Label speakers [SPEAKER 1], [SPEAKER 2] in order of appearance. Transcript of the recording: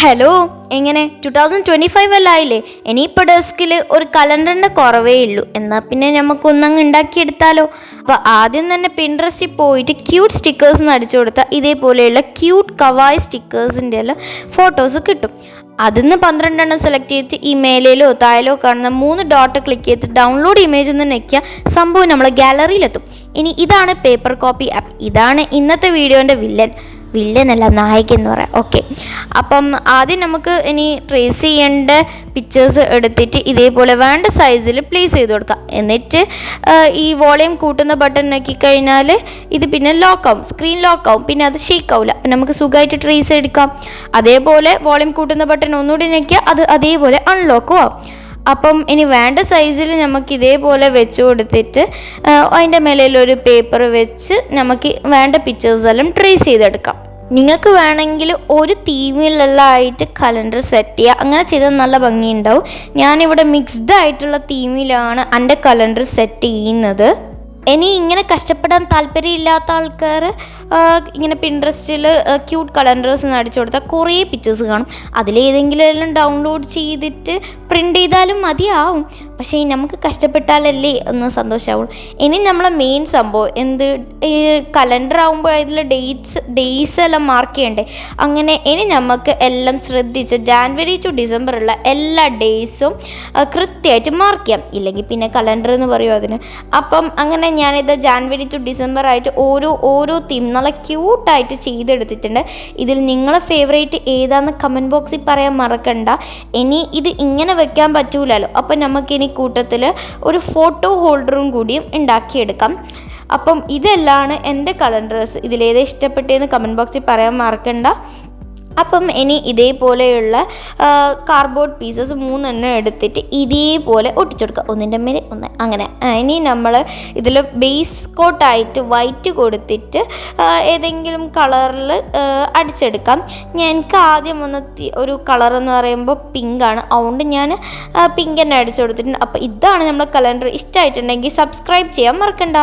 [SPEAKER 1] Hello, എങ്ങനെ 2025 എല്ലാം ആയില്ലേ? ഇനിയിപ്പോൾ ഡെസ്കിൽ ഒരു കലണ്ടറിൻ്റെ കുറവേ ഉള്ളൂ. എന്നാൽ പിന്നെ നമുക്കൊന്നങ്ങ് ഉണ്ടാക്കിയെടുത്താലോ? അപ്പോൾ ആദ്യം തന്നെ പിൻട്രസ്റ്റിൽ പോയിട്ട് ക്യൂട്ട് സ്റ്റിക്കേഴ്സ് എന്ന് അടിച്ചു കൊടുത്താൽ ഇതേപോലെയുള്ള ക്യൂട്ട് കവായ് സ്റ്റിക്കേഴ്സിൻ്റെ എല്ലാം ഫോട്ടോസ് കിട്ടും. അതിന്ന് 12 എണ്ണം സെലക്ട് ചെയ്തിട്ട് ഈ മേലേലോ താഴേലോ കാണുന്ന 3 ഡോട്ട് ക്ലിക്ക് ചെയ്ത് ഡൗൺലോഡ് ഇമേജ് എന്ന് ഞെക്കിയാൽ സംഭവം നമ്മളെ ഗാലറിയിലെത്തും. ഇനി ഇതാണ് പേപ്പർ കോപ്പി ആപ്പ്. ഇതാണ് ഇന്നത്തെ വീഡിയോൻ്റെ വില്ലനല്ല, നായകൻ എന്ന് പറയാം. ഓക്കെ, അപ്പം ആദ്യം നമുക്ക് ഇനി ട്രേസ് ചെയ്യേണ്ട പിക്ചേഴ്സ് എടുത്തിട്ട് ഇതേപോലെ വേണ്ട സൈസിൽ പ്ലേസ് ചെയ്ത് കൊടുക്കാം. എന്നിട്ട് ഈ വോളിയം കൂട്ടുന്ന ബട്ടൺ നോക്കിക്കഴിഞ്ഞാൽ ഇത് പിന്നെ ലോക്കാവും, സ്ക്രീൻ ലോക്കാവും, പിന്നെ അത് ഷേക്ക് ആവില്ല. അപ്പം നമുക്ക് സുഖമായിട്ട് ട്രേസ് എടുക്കാം. അതേപോലെ വോളിയം കൂട്ടുന്ന ബട്ടൺ ഒന്നുകൂടി ഞെക്കിയാൽ അത് അതേപോലെ അൺലോക്കും ആവും. അപ്പം ഇനി വേണ്ട സൈസിൽ നമുക്ക് ഇതേപോലെ വെച്ച് കൊടുത്തിട്ട് അതിൻ്റെ മേലൊരു പേപ്പർ വെച്ച് നമുക്ക് വേണ്ട പിക്ചേഴ്സെല്ലാം ട്രേസ് ചെയ്തെടുക്കാം. നിങ്ങൾക്ക് വേണമെങ്കിൽ ഒരു തീമിലെല്ലാം ആയിട്ട് കലണ്ടർ സെറ്റ് ചെയ്യുക. അങ്ങനെ ചെയ്താൽ നല്ല ഭംഗിയുണ്ടാവും. ഞാനിവിടെ മിക്സ്ഡ് ആയിട്ടുള്ള തീമിലാണ് എൻ്റെ കലണ്ടർ സെറ്റ് ചെയ്യുന്നത്. ഇനി ഇങ്ങനെ കഷ്ടപ്പെടാൻ താല്പര്യമില്ലാത്ത ആൾക്കാർ ഇങ്ങനെ പിൻട്രസ്റ്റിൽ ക്യൂട്ട് കലണ്ടേഴ്സ് എന്ന് അടിച്ചു കൊടുത്താൽ കുറേ പിക്ചേഴ്സ് കാണും. അതിലേതെങ്കിലും എല്ലാം ഡൗൺലോഡ് ചെയ്തിട്ട് പ്രിൻ്റ് ചെയ്താലും മതിയാവും. പക്ഷേ നമുക്ക് കഷ്ടപ്പെട്ടാലല്ലേ ഒന്ന് സന്തോഷമാവുള്ളൂ. ഇനി നമ്മളെ മെയിൻ സംഭവം ഈ കലണ്ടർ ആകുമ്പോൾ അതിൽ ഡേയ്സ് എല്ലാം മാർക്ക് ചെയ്യണ്ടേ. അങ്ങനെ ഇനി നമുക്ക് എല്ലാം ശ്രദ്ധിച്ച് ജാനുവരി ടു ഡിസംബർ ഉള്ള എല്ലാ ഡേയ്സും കൃത്യമായിട്ട് മാർക്ക് ചെയ്യാം. ഇല്ലെങ്കിൽ പിന്നെ കലണ്ടർ എന്ന് പറയും അതിന്. അപ്പം അങ്ങനെ ഞാനിത് ജാനുവരി ടു ഡിസംബർ ആയിട്ട് ഓരോ തീം നല്ല ക്യൂട്ടായിട്ട് ചെയ്തെടുത്തിട്ടുണ്ട്. ഇതിൽ നിങ്ങളെ ഫേവറേറ്റ് ഏതാണെന്ന് കമൻറ്റ് ബോക്സിൽ പറയാൻ മറക്കണ്ട. ഇനി ഇത് ഇങ്ങനെ വെക്കാൻ പറ്റൂലല്ലോ, അപ്പം നമുക്കിനി കൂട്ടത്തിൽ ഒരു ഫോട്ടോ ഹോൾഡറും കൂടിയും ഉണ്ടാക്കിയെടുക്കാം. അപ്പം ഇതെല്ലാം എൻ്റെ കലണ്ടേഴ്സ്. ഇതിലേത് ഇഷ്ടപ്പെട്ടതെന്ന് കമൻറ്റ് ബോക്സിൽ പറയാൻ മറക്കണ്ട. അപ്പം ഇനി ഇതേപോലെയുള്ള കാർഡ്ബോർഡ് പീസസ് 3 എണ്ണം എടുത്തിട്ട് ഇതേപോലെ ഒട്ടിച്ചെടുക്കുക, ഒന്നിൻ്റെ മേലെ ഒന്ന്. അങ്ങനെ ഇനി നമ്മൾ ഇതിൽ ബേസ് കോട്ടായിട്ട് വൈറ്റ് കൊടുത്തിട്ട് ഏതെങ്കിലും കളറിൽ അടിച്ചെടുക്കാം. എനിക്ക് ആദ്യം ഒരു കളറെന്ന് പറയുമ്പോൾ പിങ്കാണ്, അതുകൊണ്ട് ഞാൻ പിങ്ക് തന്നെ അടിച്ചു കൊടുത്തിട്ടുണ്ട്. അപ്പോൾ ഇതാണ് നമ്മുടെ കലണ്ടർ. ഇഷ്ടമായിട്ടുണ്ടെങ്കിൽ സബ്സ്ക്രൈബ് ചെയ്യാൻ മറക്കണ്ട.